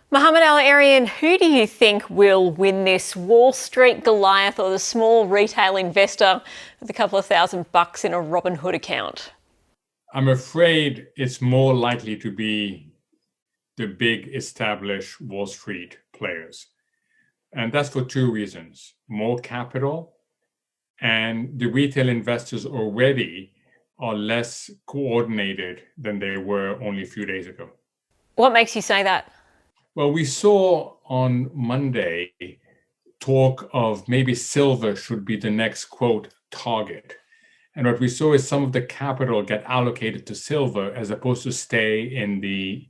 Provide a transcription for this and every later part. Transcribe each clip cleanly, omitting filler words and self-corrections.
Mohamed El-Erian, who do you think will win this, Wall Street Goliath or the small retail investor with a couple of $1,000 in a Robinhood account? I'm afraid it's more likely to be the big established Wall Street players. And that's for two reasons: more capital, and the retail investors already are less coordinated than they were only a few days ago. What makes you say that? Well, we saw on Monday talk of maybe silver should be the next, quote, target. And what we saw is some of the capital get allocated to silver as opposed to stay in the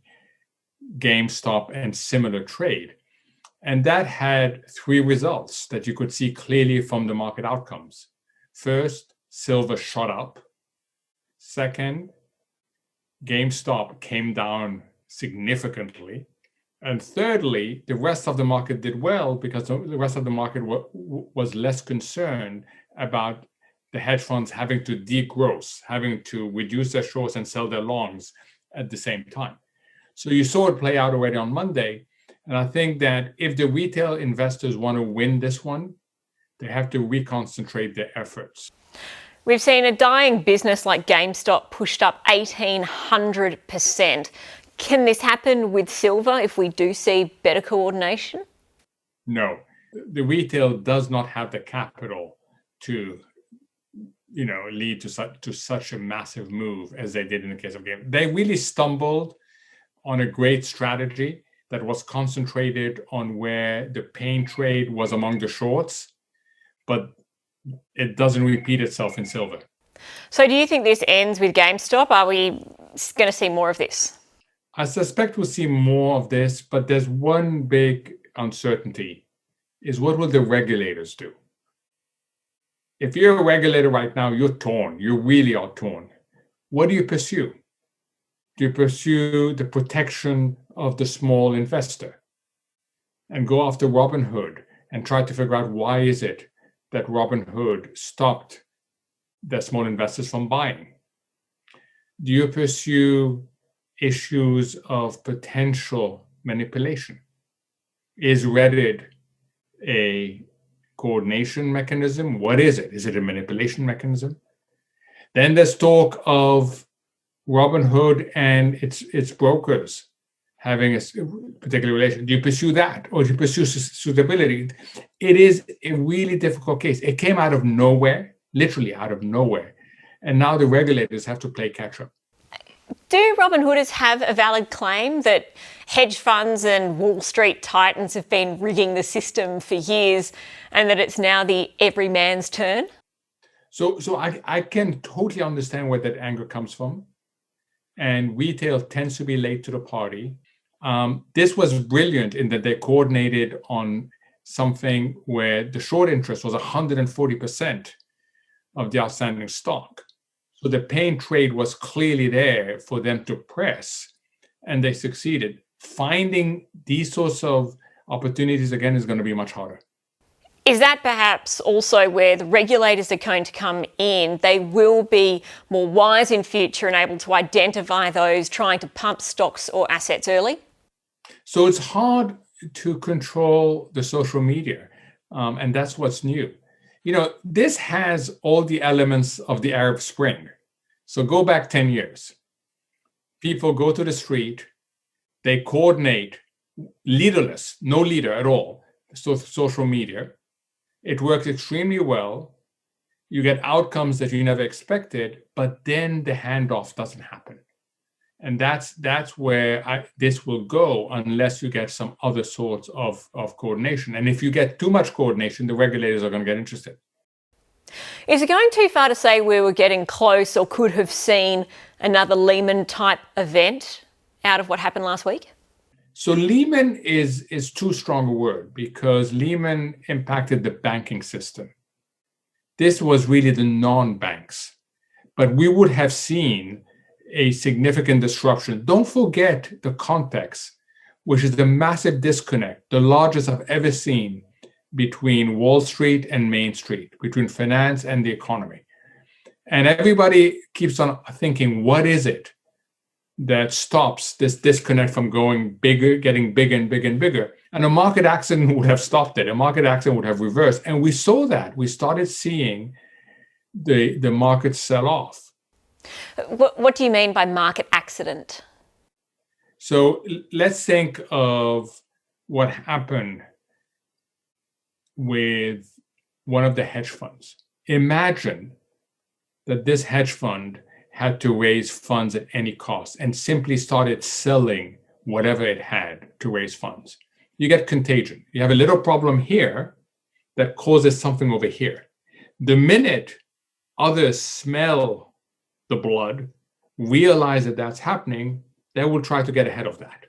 Gamestop and similar trade. And that had three results that you could see clearly from the market outcomes. First, silver shot up. Second, GameStop came down significantly. And thirdly, the rest of the market did well because the rest of the market was less concerned about the hedge funds having to degross, having to reduce their shorts and sell their longs at the same time. So you saw it play out already on Monday. And I think that if the retail investors want to win this one, they have to reconcentrate their efforts. We've seen a dying business like GameStop pushed up 1,800%. Can this happen with silver if we do see better coordination? No, the retail does not have the capital to, lead to such a massive move as they did in the case of Game. They really stumbled on a great strategy that was concentrated on where the pain trade was among the shorts, but it doesn't repeat itself in silver. So do you think this ends with GameStop? Are we going to see more of this? I suspect we'll see more of this, but there's one big uncertainty, is what will the regulators do? If you're a regulator right now, you're torn. You really are torn. What do you pursue? Do you pursue the protection of the small investor and go after Robinhood and try to figure out why is it that Robinhood stopped the small investors from buying? Do you pursue issues of potential manipulation? Is Reddit a coordination mechanism? What is it? Is it a manipulation mechanism? Then there's talk of Robinhood and its brokers having a particular relation. Do you pursue that, or do you pursue suitability? It is a really difficult case. It came out of nowhere, literally out of nowhere, and now the regulators have to play catch up. Do Robinhooders have a valid claim that hedge funds and Wall Street titans have been rigging the system for years and that it's now the everyman's turn? So I can totally understand where that anger comes from. And retail tends to be late to the party. This was brilliant in that they coordinated on something where the short interest was 140% of the outstanding stock. So the pain trade was clearly there for them to press, and they succeeded. Finding these sorts of opportunities again is going to be much harder. Is that perhaps also where the regulators are going to come in? They will be more wise in future and able to identify those trying to pump stocks or assets early? So it's hard to control the social media, and that's what's new. This has all the elements of the Arab Spring. So go back 10 years. People go to the street, they coordinate, leaderless, no leader at all, so social media. It works extremely well. You get outcomes that you never expected, but then the handoff doesn't happen. And that's where this will go unless you get some other sorts of coordination. And if you get too much coordination, the regulators are going to get interested. Is it going too far to say we were getting close or could have seen another Lehman type event out of what happened last week? So Lehman is too strong a word because Lehman impacted the banking system. This was really the non-banks. But we would have seen a significant disruption. Don't forget the context, which is the massive disconnect, the largest I've ever seen between Wall Street and Main Street, between finance and the economy. And everybody keeps on thinking, what is it? that stops this disconnect from going bigger, getting bigger and bigger and bigger. And a market accident would have stopped it. A market accident would have reversed. And we saw that. We started seeing the market sell off. What do you mean by market accident? So let's think of what happened with one of the hedge funds. Imagine that this hedge fund had to raise funds at any cost and simply started selling whatever it had to raise funds. You get contagion. You have a little problem here that causes something over here. The minute others smell the blood, realize that that's happening, they will try to get ahead of that.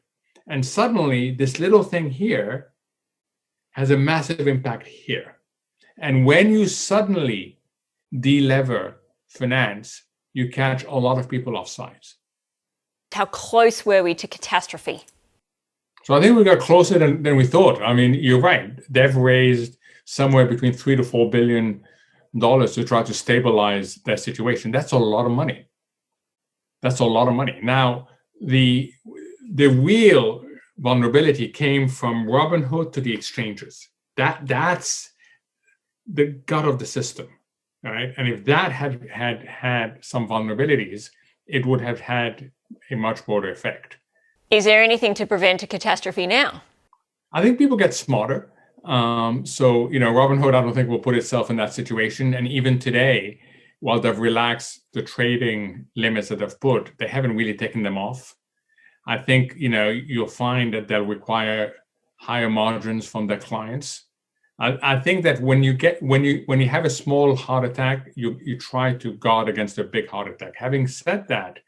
And suddenly, this little thing here has a massive impact here. And when you suddenly delever finance, you catch a lot of people off sides. How close were we to catastrophe? So I think we got closer than we thought. I mean, you're right. They've raised somewhere between $3 to $4 billion to try to stabilize their situation. That's a lot of money. That's a lot of money. Now, the real vulnerability came from Robinhood to the exchanges. That's the gut of the system, right? And if that had some vulnerabilities, it would have had a much broader effect. Is there anything to prevent a catastrophe now? I think people get smarter. So, Robinhood, I don't think will put itself in that situation. And even today, while they've relaxed the trading limits that they've put, they haven't really taken them off. I think, you'll find that they'll require higher margins from their clients. I think that when you have a small heart attack, you try to guard against a big heart attack. Having said that,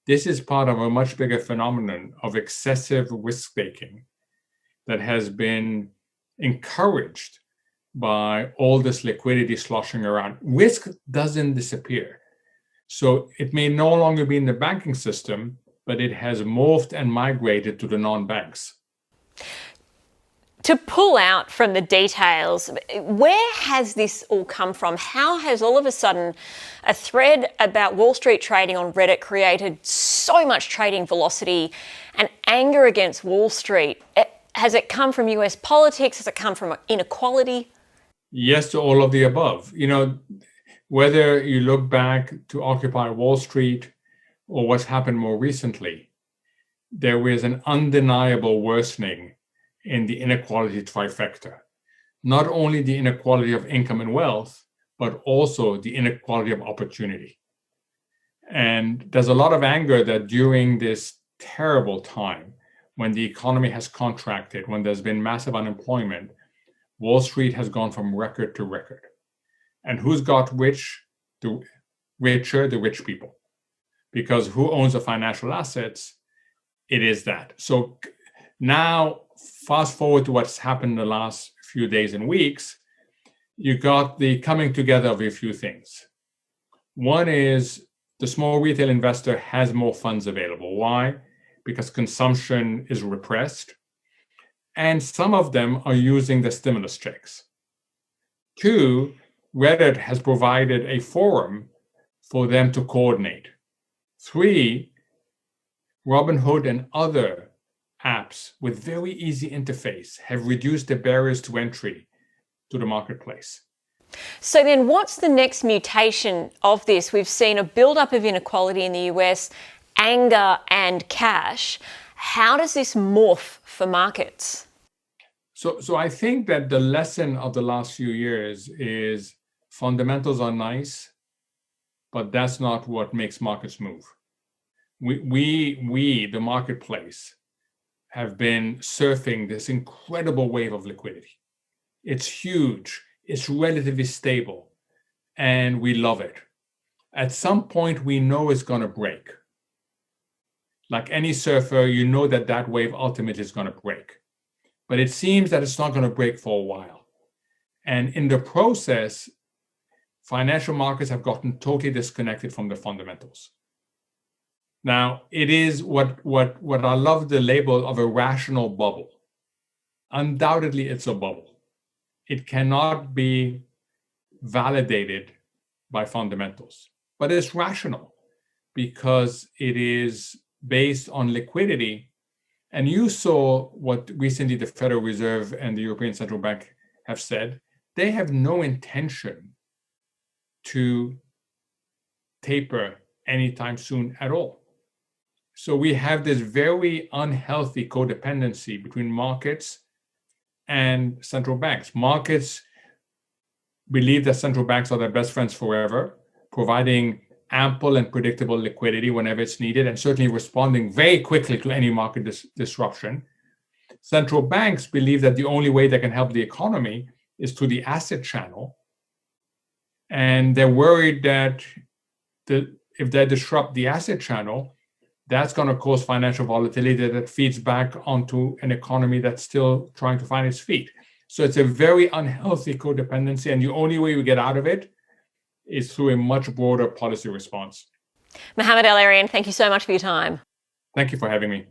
this is part of a much bigger phenomenon of excessive risk-taking that has been encouraged by all this liquidity sloshing around. Risk doesn't disappear. So it may no longer be in the banking system, but it has morphed and migrated to the non-banks. To pull out from the details, where has this all come from? How has all of a sudden a thread about Wall Street trading on Reddit created so much trading velocity and anger against Wall Street? Has it come from US politics? Has it come from inequality? Yes, to all of the above. Whether you look back to Occupy Wall Street or what's happened more recently, there is an undeniable worsening in the inequality trifecta. Not only the inequality of income and wealth, but also the inequality of opportunity. And there's a lot of anger that during this terrible time, when the economy has contracted, when there's been massive unemployment, Wall Street has gone from record to record. And who's got rich? The richer, the rich people. Because who owns the financial assets? It is that. So now, fast forward to what's happened in the last few days and weeks, you got the coming together of a few things. One is the small retail investor has more funds available. Why? Because consumption is repressed. And some of them are using the stimulus checks. Two, Reddit has provided a forum for them to coordinate. Three, Robinhood and other apps with very easy interface have reduced the barriers to entry to the marketplace. So then what's the next mutation of this? We've seen a buildup of inequality in the US, anger and cash. How does this morph for markets? So I think that the lesson of the last few years is fundamentals are nice, but that's not what makes markets move. We the marketplace, have been surfing this incredible wave of liquidity. It's huge, it's relatively stable, and we love it. At some point, we know it's going to break. Like any surfer, you know that wave ultimately is going to break. But it seems that it's not going to break for a while. And in the process, financial markets have gotten totally disconnected from the fundamentals. Now, it is what I love the label of a rational bubble. Undoubtedly, it's a bubble. It cannot be validated by fundamentals, but it's rational because it is based on liquidity. And you saw what recently the Federal Reserve and the European Central Bank have said. They have no intention to taper anytime soon at all. So we have this very unhealthy codependency between markets and central banks. Markets believe that central banks are their best friends forever, providing ample and predictable liquidity whenever it's needed, and certainly responding very quickly to any market disruption. Central banks believe that the only way they can help the economy is through the asset channel. And they're worried that if they disrupt the asset channel, that's going to cause financial volatility that feeds back onto an economy that's still trying to find its feet. So it's a very unhealthy codependency, and the only way we get out of it is through a much broader policy response. Mohamed El-Erian, thank you so much for your time. Thank you for having me.